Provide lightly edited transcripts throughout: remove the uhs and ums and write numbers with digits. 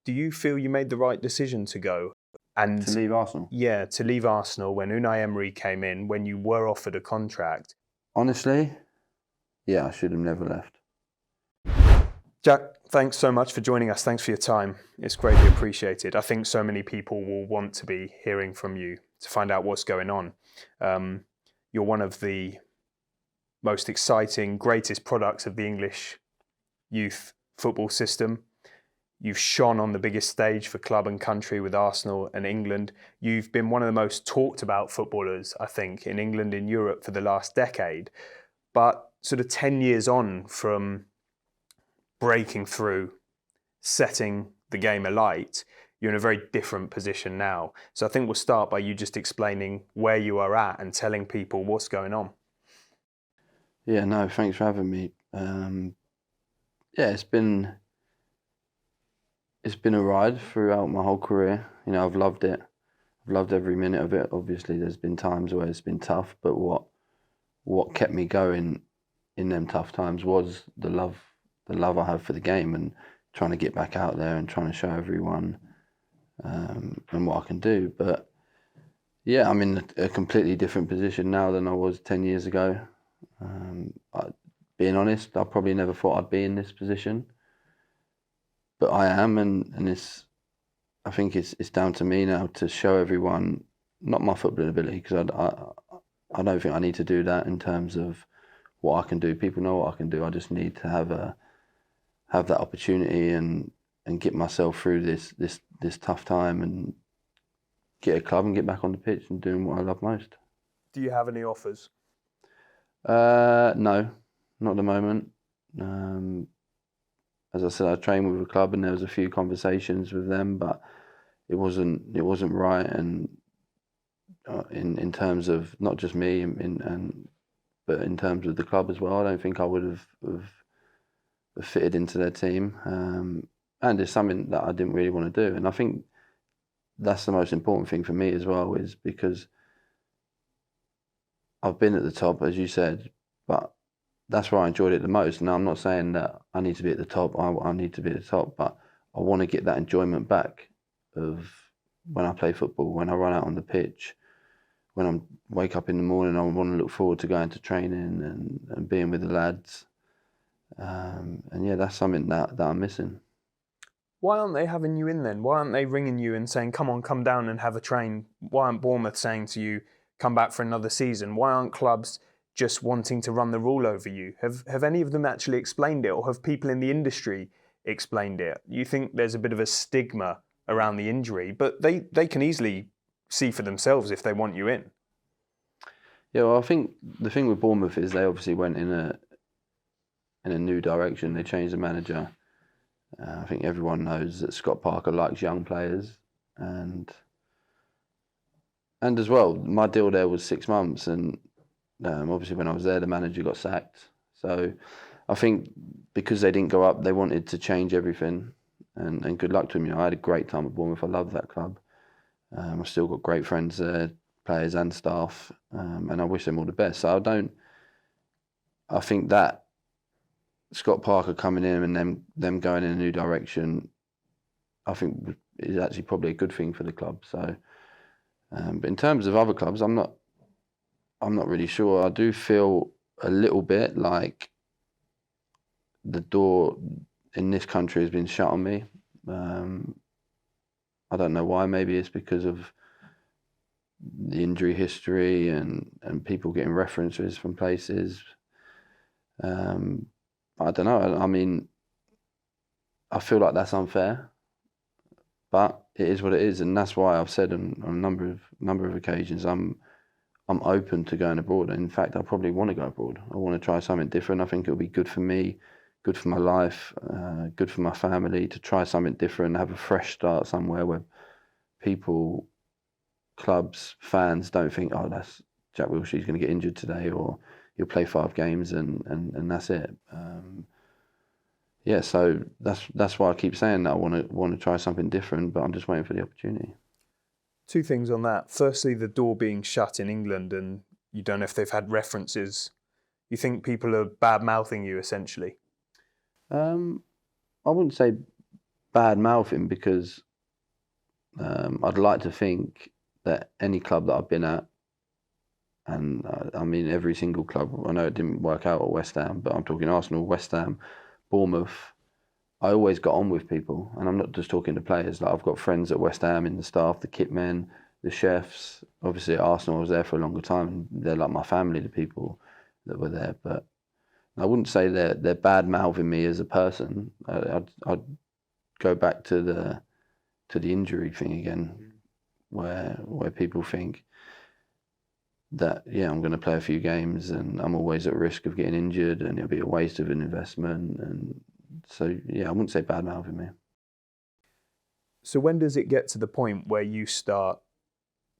Do you feel you made the right decision to go? And To leave Arsenal? yeah, to leave Arsenal when Unai Emery came in, when you were offered a contract. Honestly, yeah, I should have never left. Jack, thanks so much for joining us. Thanks for your time. It's greatly appreciated. I think so many people will want to be hearing from you to find out what's going on. You're one of the most exciting, greatest products of the English youth football system. You've shone on the biggest stage for club and country with Arsenal and England. You've been one of the most talked about footballers, I think, in England and Europe for the last decade. But sort of 10 years on from breaking through, setting the game alight, you're in a very different position now. So I think we'll start by you just explaining where you are at and telling people what's going on. Yeah, no, thanks for having me. Yeah, it's been a ride throughout my whole career. You know, I've loved it. I've loved every minute of it. Obviously, there's been times where it's been tough, but what kept me going in them tough times was the love I have for the game and trying to get back out there and trying to show everyone and what I can do. But yeah, I'm in a completely different position now than I was 10 years ago. Being honest, I probably never thought I'd be in this position, but I am, and I think it's down to me now to show everyone, not my footballing ability, because I don't think I need to do that in terms of what I can do. People know what I can do. I just need to have that opportunity and get myself through this tough time and get a club and get back on the pitch and doing what I love most. Do you have any offers? No, not at the moment. As I said, I trained with a club and there was a few conversations with them, but it wasn't right. And in terms of not just me, but in terms of the club as well, I don't think I would have fitted into their team. And it's something that I didn't really want to do. And I think that's the most important thing for me as well, is because I've been at the top, as you said, but that's where I enjoyed it the most. Now, I'm not saying that I need to be at the top. I need to be at the top, but I want to get that enjoyment back of when I play football, when I run out on the pitch, when I wake up in the morning. I want to look forward to going to training and being with the lads. And yeah, that's something that I'm missing. Why aren't they having you in then? Why aren't they ringing you and saying, come on, come down and have a train? Why aren't Bournemouth saying to you, come back for another season? Why aren't clubs just wanting to run the rule over you? Have any of them actually explained it, or have people in the industry explained it? You think there's a bit of a stigma around the injury, but they can easily see for themselves if they want you in. Yeah, well, I think the thing with Bournemouth is they obviously went in a new direction. They changed the manager. I think everyone knows that Scott Parker likes young players, and as well, my deal there was 6 months, and obviously when I was there, the manager got sacked. So I think because they didn't go up, they wanted to change everything, and good luck to them. You know, I had a great time at Bournemouth. I love that club. I've still got great friends there, players and staff, and I wish them all the best. So I think that Scott Parker coming in and them going in a new direction, I think is actually probably a good thing for the club. So, but in terms of other clubs, I'm not really sure. I do feel a little bit like the door in this country has been shut on me. I don't know why. Maybe it's because of the injury history and people getting references from places. I don't know. I mean, I feel like that's unfair, but it is what it is, and that's why I've said on a number of occasions I'm open to going abroad. In fact, I probably want to go abroad. I want to try something different. I think it'll be good for me, good for my life, good for my family to try something different, have a fresh start somewhere where people, clubs, fans don't think, oh, that's Jack Wilshere, he's going to get injured today, or he'll play 5 games and that's it. Yeah, so that's why I keep saying that I want to try something different, but I'm just waiting for the opportunity. 2 things on that. Firstly, the door being shut in England, and you don't know if they've had references. You think people are bad-mouthing you, essentially? I wouldn't say bad mouthing because I'd like to think that any club that I've been at, and I mean every single club, I know it didn't work out at West Ham, but I'm talking Arsenal, West Ham, Bournemouth, I always got on with people, and I'm not just talking to players. Like I've got friends at West Ham in the staff, the kit men, the chefs. Obviously at Arsenal I was there for a longer time, and they're like my family, the people that were there. But I wouldn't say they're bad mouthing me as a person. I'd go back to the injury thing again, where people think that I'm going to play a few games and I'm always at risk of getting injured and it'll be a waste of an investment. And so I wouldn't say bad mouthing me. So when does it get to the point where you start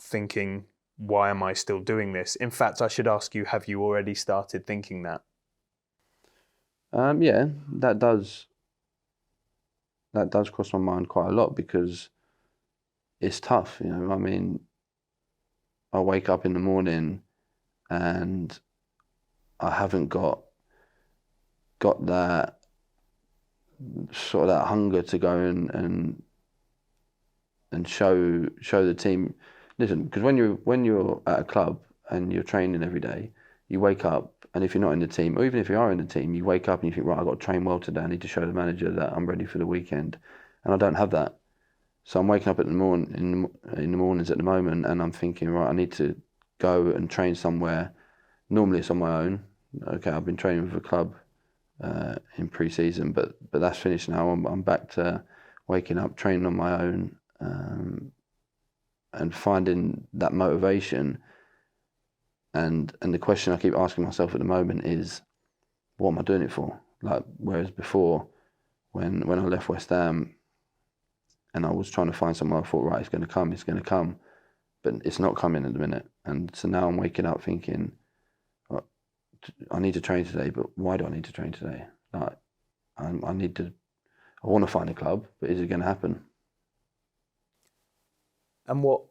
thinking, why am I still doing this? In fact, I should ask you, have you already started thinking that? Yeah, that does cross my mind quite a lot because it's tough, I mean, I wake up in the morning and I haven't got that sort of that hunger to go and show the team. Listen, because when you're at a club and you're training every day, you wake up, and if you're not in the team, or even if you are in the team, you wake up and you think, right, I've got to train well today. I need to show the manager that I'm ready for the weekend, and I don't have that. So I'm waking up in the mornings at the moment, and I'm thinking, right, I need to go and train somewhere. Normally it's on my own. Okay, I've been training with a club in pre-season, but that's finished now. I'm back to waking up, training on my own, and finding that motivation. And the question I keep asking myself at the moment is, what am I doing it for? Like, whereas before, when I left West Ham, and I was trying to find somewhere, I thought, right, it's going to come, but it's not coming at the minute. And so now I'm waking up thinking, I need to train today, but why do I need to train today? Like, I want to find a club, but is it going to happen? And what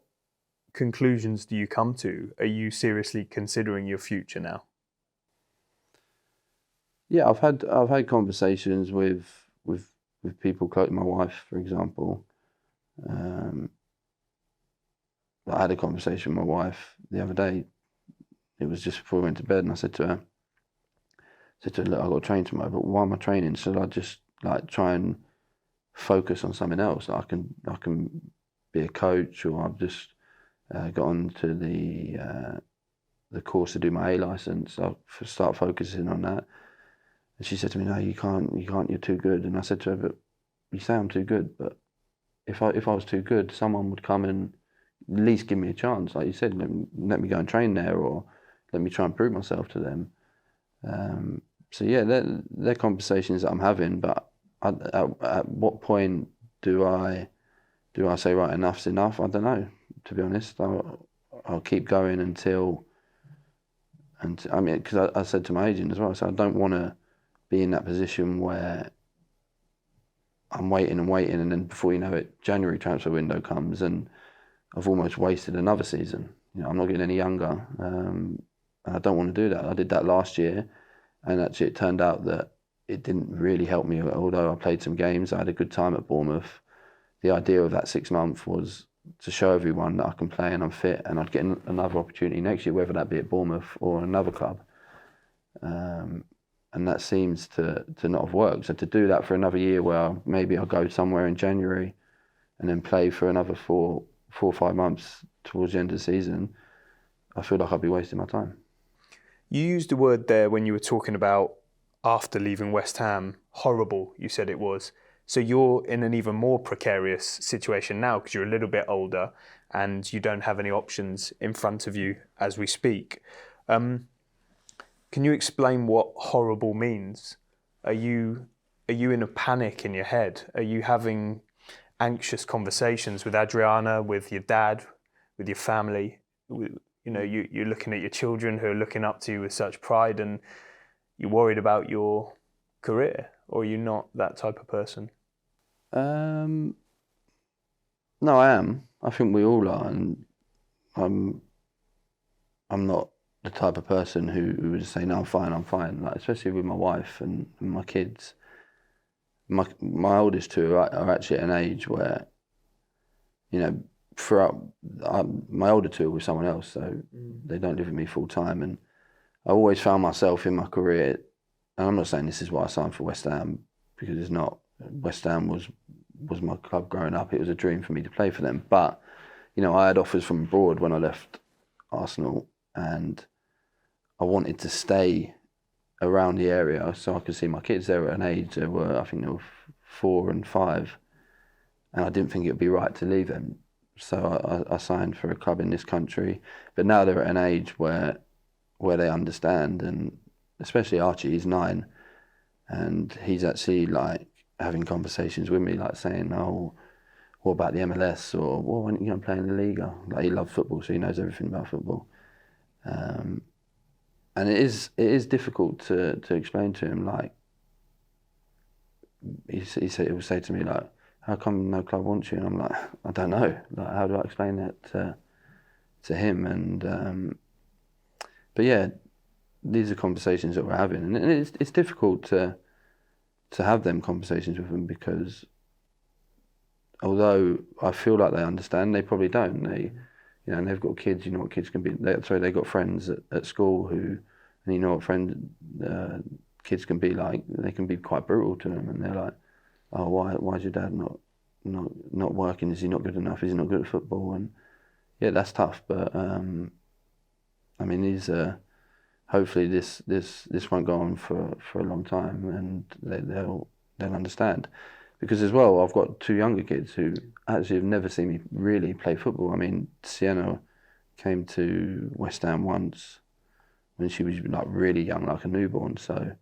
conclusions do you come to? Are you seriously considering your future now? Yeah, I've had conversations with people close to my wife, for example. I had a conversation with my wife the other day. It was just before we went to bed, and I said to her, look, I've got to train tomorrow, but why am I training? Should I just like try and focus on something else? I can be a coach, or I've just got on to the course to do my A license. I'll start focusing on that. And she said to me, no, you can't, you're too good. And I said to her, but you say I'm too good, but if I was too good, someone would come and at least give me a chance. Like you said, let me go and train there, or let me try and prove myself to them. So yeah, they're conversations that I'm having, but at what point do I say, right, enough's enough? I don't know, to be honest. I'll keep going until I mean, because I said to my agent as well, so I don't want to be in that position where I'm waiting, and then before you know it, January transfer window comes and I've almost wasted another season. I'm not getting any younger, and I don't want to do that. I did that last year, and actually it turned out that it didn't really help me. Although I played some games, I had a good time at Bournemouth. The idea of that 6 months was to show everyone that I can play and I'm fit, and I'd get another opportunity next year, whether that be at Bournemouth or another club. And that seems to not have worked. So to do that for another year, where maybe I'll go somewhere in January and then play for another 4 or 5 months towards the end of the season, I feel like I'd be wasting my time. You used a word there when you were talking about after leaving West Ham, horrible, you said it was. So you're in an even more precarious situation now because you're a little bit older and you don't have any options in front of you as we speak. Can you explain what horrible means? Are you in a panic in your head? Are you having anxious conversations with Adriana, with your dad, with your family? You're looking at your children who are looking up to you with such pride, and you're worried about your career, or are you not that type of person? No, I am. I think we all are, and I'm not the type of person who would say, no, I'm fine. Like, especially with my wife and my kids. my oldest two are actually at an age where, you know, throughout my older two are with someone else, so they don't live with me full time, and I always found myself in my career, and I'm not saying this is why I signed for West Ham, because it's not. West Ham was my club growing up. It was a dream for me to play for them. But, you know, I had offers from abroad when I left Arsenal, and I wanted to stay around the area so I could see my kids. They were at an age, I think they were 4 and 5, and I didn't think it would be right to leave them. So I signed for a club in this country. But now they're at an age where they understand, and especially Archie, he's 9, and he's actually like having conversations with me, like saying, "Oh, what about the MLS?" or "Well, why don't you go and play in the Liga?" Like, he loves football, so he knows everything about football. And it is difficult to explain to him. Like, he will say to me, like, "How come no club wants you?" And I'm like, "I don't know. Like, how do I explain that to him?" And but yeah, these are conversations that we're having, and it's difficult to have them conversations with them, because although I feel like they understand, they probably don't. You know, and they've got kids. You know what kids can be. They've got friends at school who, and you know what kids can be like. They can be quite brutal to them, and they're like, "Oh, why's your dad not working? Is he not good enough? Is he not good at football?" And yeah, that's tough. But I mean, hopefully this won't go on for a long time, and they'll understand. Because as well, I've got 2 younger kids who actually have never seen me really play football. I mean, Sienna came to West Ham once when she was like really young, like a newborn. So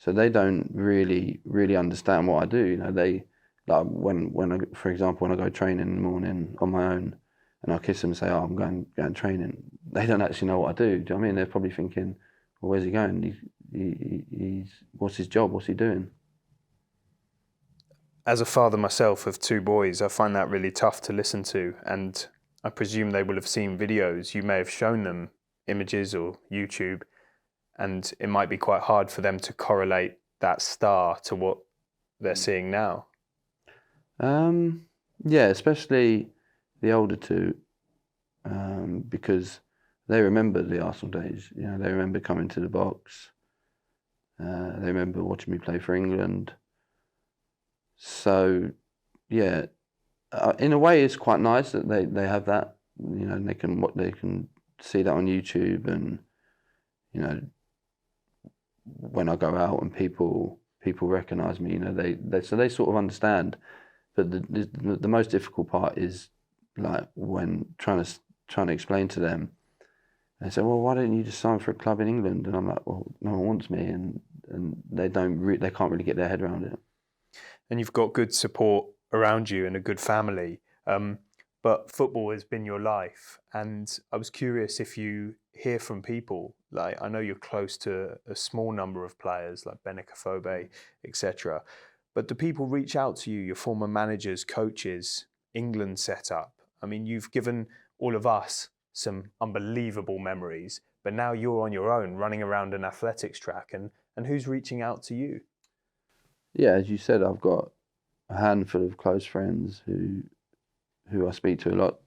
they don't really understand what I do. You know, they like when I, for example, when I go training in the morning on my own, and I kiss them and say, "Oh, I'm going training," they don't actually know what I do. Do you know what I mean? They're probably thinking, "Well, where's he going? He's what's his job? What's he doing?" As a father myself of 2 boys, I find that really tough to listen to, and I presume they will have seen videos. You may have shown them images or YouTube, and it might be quite hard for them to correlate that star to what they're seeing now. Yeah, especially the older 2, because they remember the Arsenal days. You know, they remember coming to the box. They remember watching me play for England. So, yeah, in a way, it's quite nice that they have that. You know, and they can see that on YouTube, and you know, when I go out and people recognise me, you know, they sort of understand. But the most difficult part is like when trying to explain to them. They say, "Well, why don't you just sign for a club in England?" And I'm like, "Well, no one wants me," and they can't really get their head around it. And you've got good support around you and a good family. But football has been your life. And I was curious if you hear from people, like I know you're close to a small number of players like Benik Afobe, etc. But do people reach out to you, your former managers, coaches, England setup? I mean, you've given all of us some unbelievable memories, but now you're on your own running around an athletics track, and who's reaching out to you? Yeah, as you said, I've got a handful of close friends who I speak to a lot.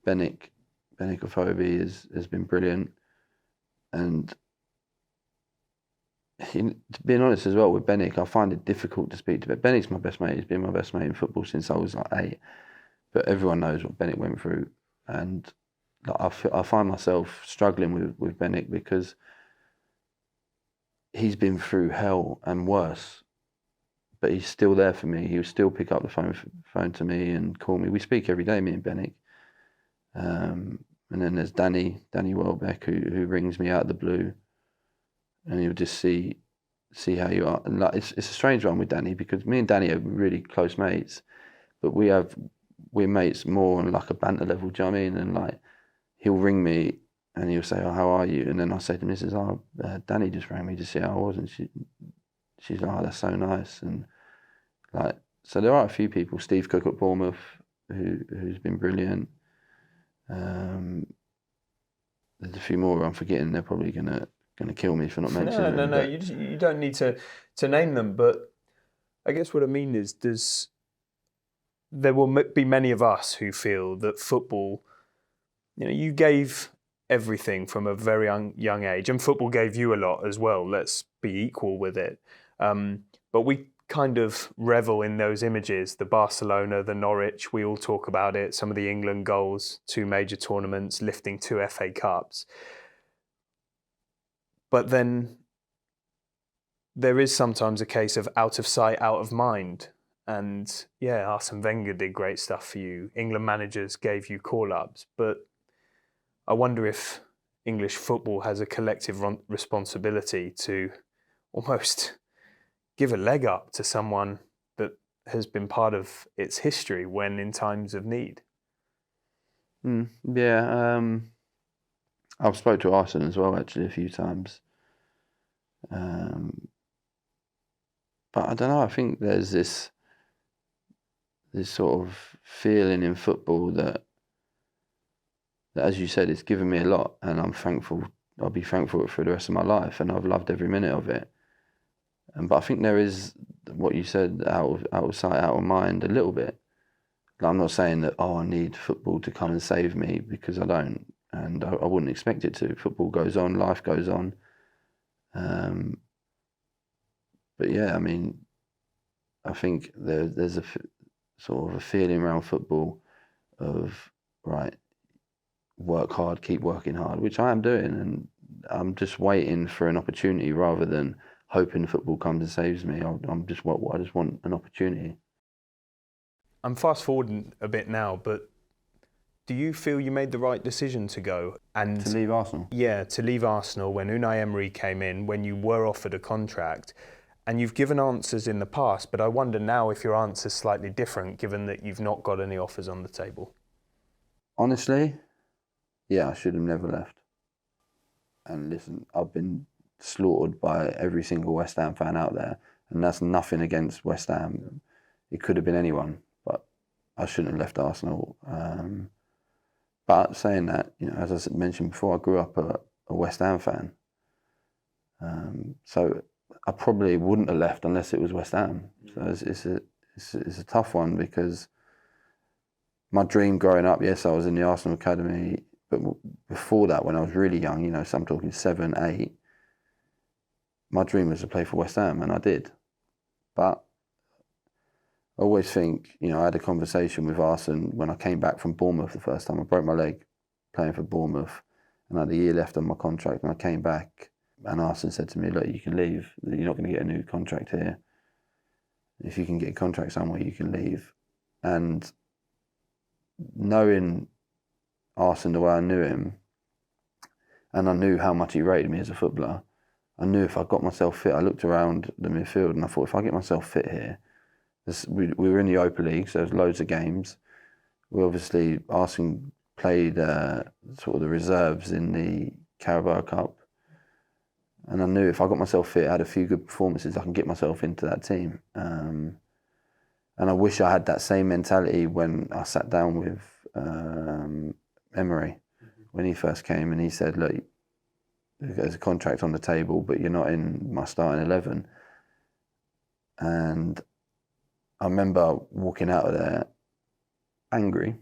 Benik Afobe has been brilliant, and being honest as well with Benik, I find it difficult to speak to. But Benik's my best mate. He's been my best mate in football since I was like 8. But everyone knows what Benik went through, and like, I find myself struggling with Benik because he's been through hell and worse, but he's still there for me. He'll still pick up the phone to me and call me. We speak every day, me and Benik. And then there's Danny Welbeck, who rings me out of the blue, and he'll just see how you are. And like, it's a strange one with Danny, because me and Danny are really close mates, but we're mates more on like a banter level. Do you know what I mean? And like, he'll ring me and he'll say, "Oh, how are you?" And then I'll say to Mrs. "Oh, Danny just rang me to see how I was," and she's like, "Oh, that's so nice." And like, so there are a few people. Steve Cook at Bournemouth, who's been brilliant. There's a few more I'm forgetting. They're probably gonna kill me for not mentioning them. No. You don't need to name them, but I guess what I mean is, there will be many of us who feel that football, you gave everything from a very young age, and football gave you a lot as well. Let's be equal with it. But we kind of revel in those images, the Barcelona, the Norwich, we all talk about it, some of the England goals, 2 major tournaments, lifting 2 FA Cups. But then there is sometimes a case of out of sight, out of mind. And yeah, Arsene Wenger did great stuff for you. England managers gave you call-ups. But I wonder if English football has a collective responsibility to almost give a leg up to someone that has been part of its history when in times of need. Yeah, I've spoke to Arsene as well actually a few times. But I don't know, I think there's this sort of feeling in football that as you said, it's given me a lot, and I'm thankful. I'll be thankful for the rest of my life, and I've loved every minute of it. But I think there is what you said, out of sight, out of mind, a little bit. Like, I'm not saying that, I need football to come and save me, because I don't, and I wouldn't expect it to. Football goes on, life goes on. But yeah, I mean, I think there's a sort of a feeling around football of, right, work hard, keep working hard, which I am doing, and I'm just waiting for an opportunity rather than hoping football comes and saves me. I just want an opportunity. I'm fast forwarding a bit now, but do you feel you made the right decision to go and To leave Arsenal? Yeah, to leave Arsenal when Unai Emery came in, when you were offered a contract, and you've given answers in the past, but I wonder now if your answer's slightly different, given that you've not got any offers on the table. Honestly, yeah, I should have never left. And listen, I've been slaughtered by every single West Ham fan out there, and that's nothing against West Ham. It could have been anyone, but I shouldn't have left Arsenal. But saying that, as I mentioned before, I grew up a West Ham fan. So I probably wouldn't have left unless it was West Ham. So it's a tough one, because my dream growing up, yes, I was in the Arsenal academy, but before that, when I was really young, so I'm talking 7, 8, my dream was to play for West Ham, and I did. But I always think, I had a conversation with Arsene when I came back from Bournemouth the first time. I broke my leg playing for Bournemouth, and I had a year left on my contract, and I came back, and Arsene said to me, look, you can leave. You're not going to get a new contract here. If you can get a contract somewhere, you can leave. And knowing Arsene the way I knew him, and I knew how much he rated me as a footballer, I knew if I got myself fit, I looked around the midfield and I thought, if I get myself fit here, we were in the Europa League, so there's loads of games. Arsene played sort of the reserves in the Carabao Cup. And I knew if I got myself fit, I had a few good performances, I can get myself into that team. And I wish I had that same mentality when I sat down with Emery when he first came, and he said, look, there's a contract on the table, but you're not in my starting 11. And I remember walking out of there angry,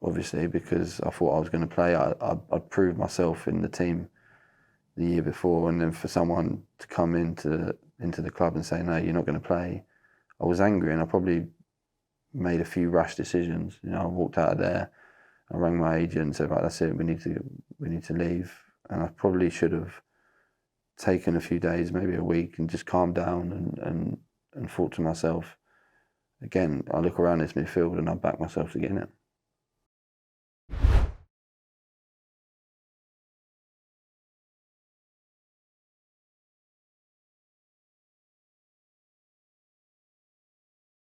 obviously, because I thought I was going to play. I'd proved myself in the team the year before, and then for someone to come into the club and say, no, you're not going to play, I was angry, and I probably made a few rash decisions. I walked out of there, I rang my agent and said, right, that's it, we need to leave. And I probably should have taken a few days, maybe a week, and just calmed down and thought to myself, again, I look around this midfield and I back myself to get in it.